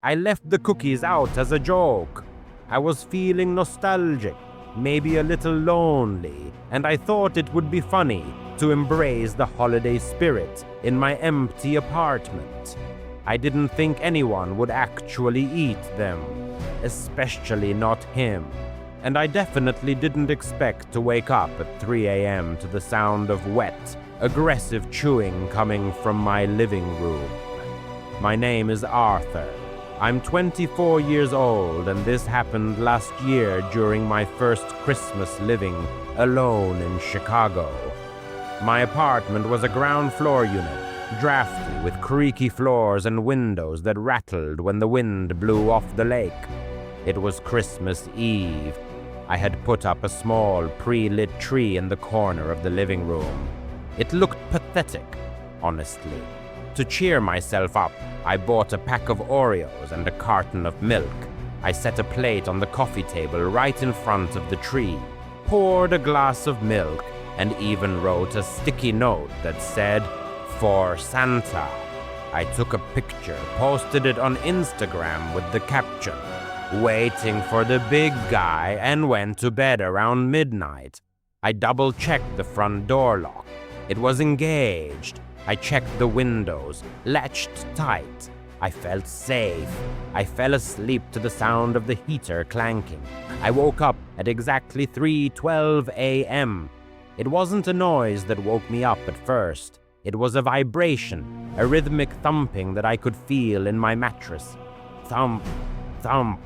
I left the cookies out as a joke. I was feeling nostalgic, maybe a little lonely, and I thought it would be funny to embrace the holiday spirit in my empty apartment. I didn't think anyone would actually eat them, especially not him. And I definitely didn't expect to wake up at 3 a.m. to the sound of wet, aggressive chewing coming from my living room. My name is Arthur. I'm 24 years old, and this happened last year during my first Christmas living alone in Chicago. My apartment was a ground floor unit, drafty with creaky floors and windows that rattled when the wind blew off the lake. It was Christmas Eve. I had put up a small, pre-lit tree in the corner of the living room. It looked pathetic, honestly. To cheer myself up, I bought a pack of Oreos and a carton of milk. I set a plate on the coffee table right in front of the tree, poured a glass of milk, and even wrote a sticky note that said, "For Santa." I took a picture, posted it on Instagram with the caption, "Waiting for the big guy," and went to bed around midnight. I double-checked the front door lock. It was engaged. I checked the windows, latched tight. I felt safe. I fell asleep to the sound of the heater clanking. I woke up at exactly 3:12 a.m. It wasn't a noise that woke me up at first. It was a vibration, a rhythmic thumping that I could feel in my mattress. Thump, thump,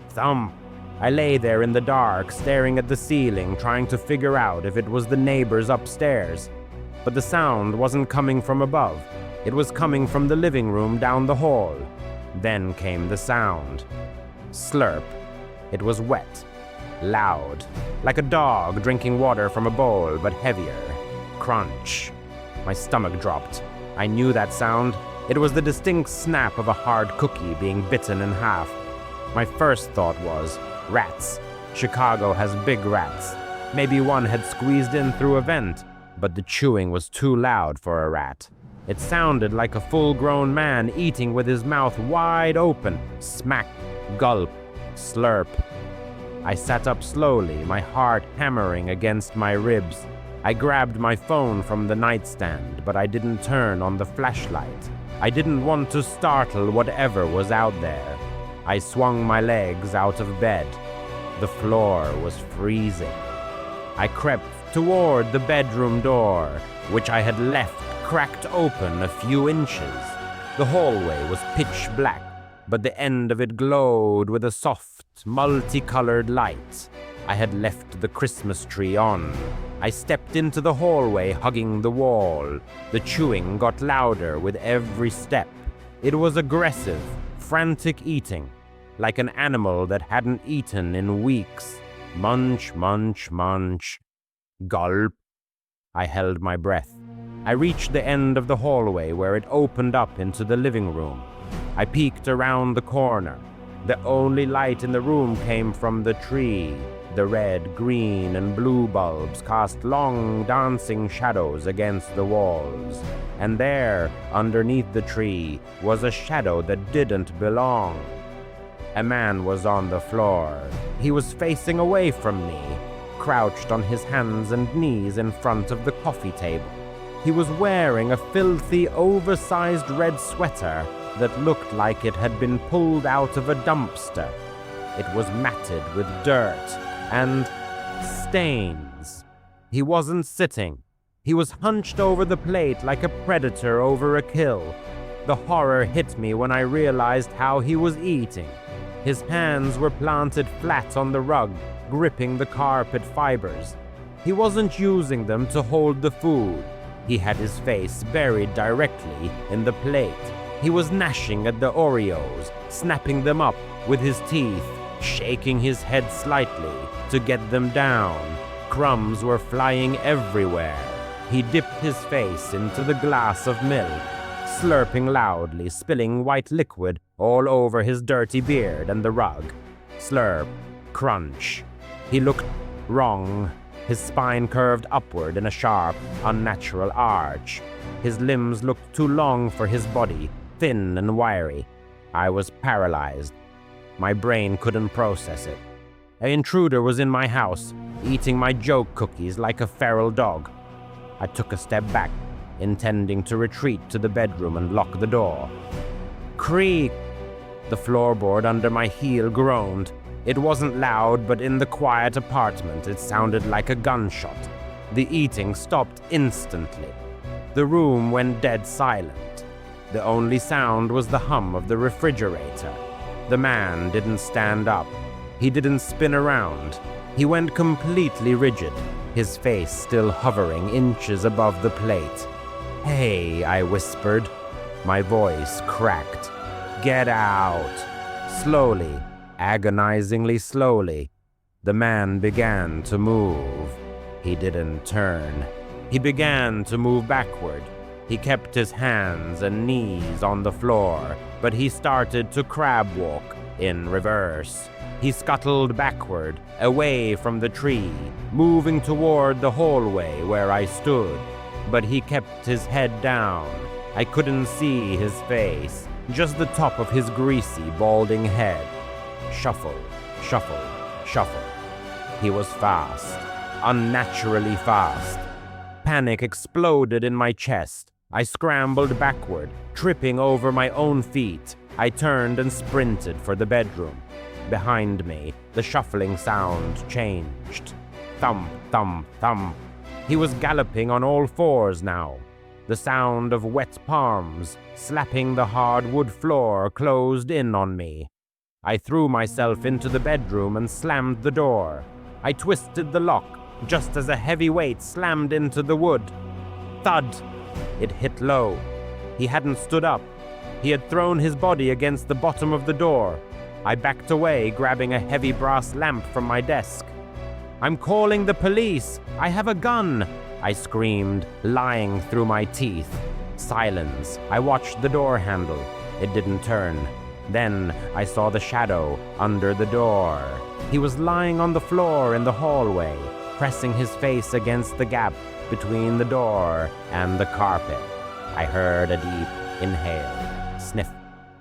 thump. I lay there in the dark, staring at the ceiling, trying to figure out if it was the neighbors upstairs. But the sound wasn't coming from above. It was coming from the living room down the hall. Then came the sound. Slurp. It was wet, loud, like a dog drinking water from a bowl, but heavier. Crunch. My stomach dropped. I knew that sound. It was the distinct snap of a hard cookie being bitten in half. My first thought was, rats. Chicago has big rats. Maybe one had squeezed in through a vent, but the chewing was too loud for a rat. It sounded like a full-grown man eating with his mouth wide open. Smack, gulp, slurp. I sat up slowly, my heart hammering against my ribs. I grabbed my phone from the nightstand, but I didn't turn on the flashlight. I didn't want to startle whatever was out there. I swung my legs out of bed. The floor was freezing. I crept toward the bedroom door, which I had left cracked open a few inches. The hallway was pitch black, but the end of it glowed with a soft, multicolored light. I had left the Christmas tree on. I stepped into the hallway, hugging the wall. The chewing got louder with every step. It was aggressive, frantic eating, like an animal that hadn't eaten in weeks. Munch, munch, munch. Gulp. I held my breath. I reached the end of the hallway where it opened up into the living room. I peeked around the corner. The only light in the room came from the tree. The red, green, and blue bulbs cast long, dancing shadows against the walls. And there, underneath the tree, was a shadow that didn't belong. A man was on the floor. He was facing away from me, crouched on his hands and knees in front of the coffee table. He was wearing a filthy, oversized red sweater that looked like it had been pulled out of a dumpster. It was matted with dirt and stains. He wasn't sitting. He was hunched over the plate like a predator over a kill. The horror hit me when I realized how he was eating. His hands were planted flat on the rug, gripping the carpet fibers. He wasn't using them to hold the food. He had his face buried directly in the plate. He was gnashing at the Oreos, snapping them up with his teeth, shaking his head slightly to get them down. Crumbs were flying everywhere. He dipped his face into the glass of milk, slurping loudly, spilling white liquid all over his dirty beard and the rug. Slurp, crunch. He looked wrong. His spine curved upward in a sharp, unnatural arch. His limbs looked too long for his body, thin and wiry. I was paralyzed. My brain couldn't process it. An intruder was in my house, eating my joke cookies like a feral dog. I took a step back, intending to retreat to the bedroom and lock the door. Creak! The floorboard under my heel groaned. It wasn't loud, but in the quiet apartment it sounded like a gunshot. The eating stopped instantly. The room went dead silent. The only sound was the hum of the refrigerator. The man didn't stand up. He didn't spin around. He went completely rigid, his face still hovering inches above the plate. "Hey," I whispered. My voice cracked. "Get out." Slowly, agonizingly slowly, the man began to move. He didn't turn. He began to move backward. He kept his hands and knees on the floor, but he started to crab walk in reverse. He scuttled backward, away from the tree, moving toward the hallway where I stood. But he kept his head down. I couldn't see his face, just the top of his greasy, balding head. Shuffle, shuffle, shuffle. He was fast, unnaturally fast. Panic exploded in my chest. I scrambled backward, tripping over my own feet. I turned and sprinted for the bedroom. Behind me, the shuffling sound changed. Thump, thump, thump. He was galloping on all fours now. The sound of wet palms slapping the hard wood floor closed in on me. I threw myself into the bedroom and slammed the door. I twisted the lock just as a heavy weight slammed into the wood. Thud! It hit low. He hadn't stood up. He had thrown his body against the bottom of the door. I backed away, grabbing a heavy brass lamp from my desk. "I'm calling the police! I have a gun!" I screamed, lying through my teeth. Silence. I watched the door handle. It didn't turn. Then I saw the shadow under the door. He was lying on the floor in the hallway, pressing his face against the gap between the door and the carpet. I heard a deep inhale. Sniff.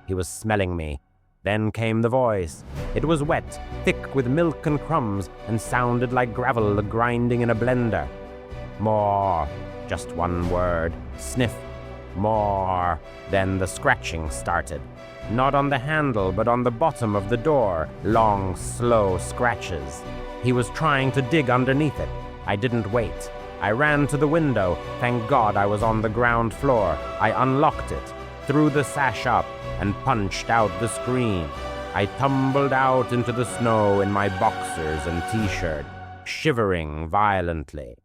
He was smelling me. Then came the voice. It was wet, thick with milk and crumbs, and sounded like gravel grinding in a blender. More. Just one word. Sniff. More. Then the scratching started. Not on the handle, but on the bottom of the door. Long, slow scratches. He was trying to dig underneath it. I didn't wait. I ran to the window. Thank God I was on the ground floor. I unlocked it, threw the sash up, and punched out the screen. I tumbled out into the snow in my boxers and t-shirt, shivering violently.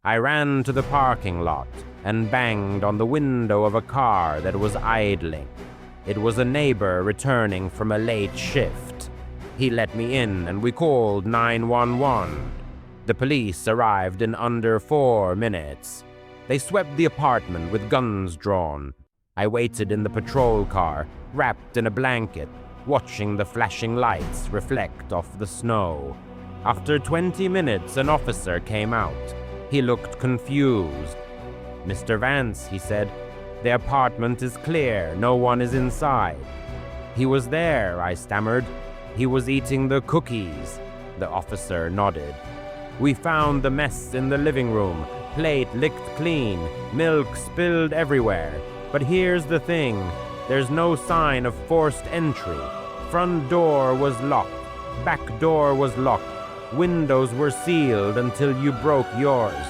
I ran to the parking lot and banged on the window of a car that was idling. It was a neighbor returning from a late shift. He let me in and we called 911. The police arrived in under 4 minutes. They swept the apartment with guns drawn. I waited in the patrol car, wrapped in a blanket, watching the flashing lights reflect off the snow. After 20 minutes, an officer came out. He looked confused. "Mr. Vance," he said, "the apartment is clear. No one is inside." "He was there," I stammered. "He was eating the cookies." The officer nodded. "We found the mess in the living room. Plate licked clean, milk spilled everywhere. But here's the thing. There's no sign of forced entry. Front door was locked. Back door was locked. Windows were sealed until you broke yours."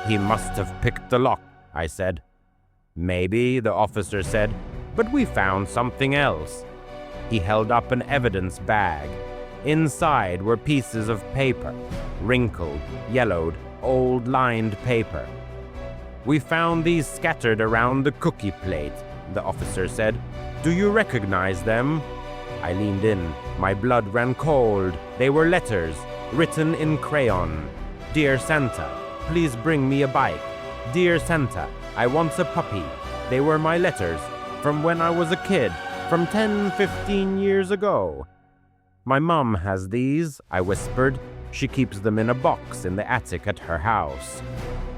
"He must have picked the lock," I said. "Maybe," the officer said, "but we found something else." He held up an evidence bag. Inside were pieces of paper, wrinkled, yellowed, old lined paper. "We found these scattered around the cookie plate," the officer said. "Do you recognize them?" I leaned in. My blood ran cold. They were letters, written in crayon. "Dear Santa, please bring me a bike. Dear Santa, I want a puppy." They were my letters, from when I was a kid, from 10-15 years ago. "My mom has these," I whispered. "She keeps them in a box in the attic at her house."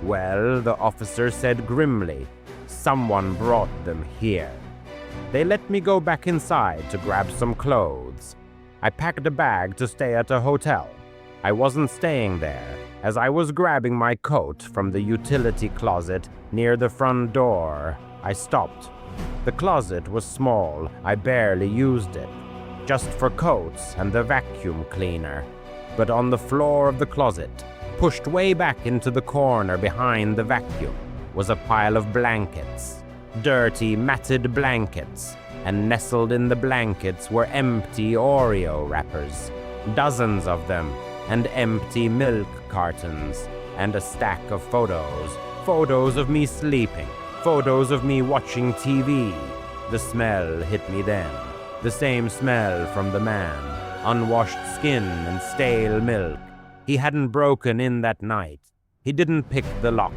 "Well," the officer said grimly, "someone brought them here." They let me go back inside to grab some clothes. I packed a bag to stay at a hotel. I wasn't staying there, as I was grabbing my coat from the utility closet near the front door. I stopped. The closet was small. I barely used it, just for coats and the vacuum cleaner. But on the floor of the closet, pushed way back into the corner behind the vacuum, was a pile of blankets. Dirty, matted blankets, and nestled in the blankets were empty Oreo wrappers, dozens of them, and empty milk cartons, and a stack of photos of me sleeping, photos of me watching TV. The smell hit me then, the same smell from the man, unwashed skin and stale milk. He hadn't broken in that night. He didn't pick the lock.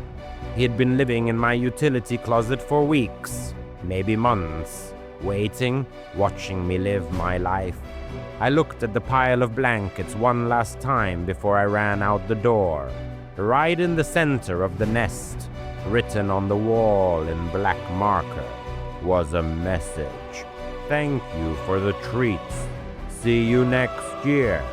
He had been living in my utility closet for weeks, maybe months, waiting, watching me live my life. I looked at the pile of blankets one last time before I ran out the door. Right in the center of the nest, written on the wall in black marker, was a message. Thank you for the treats. See you next year.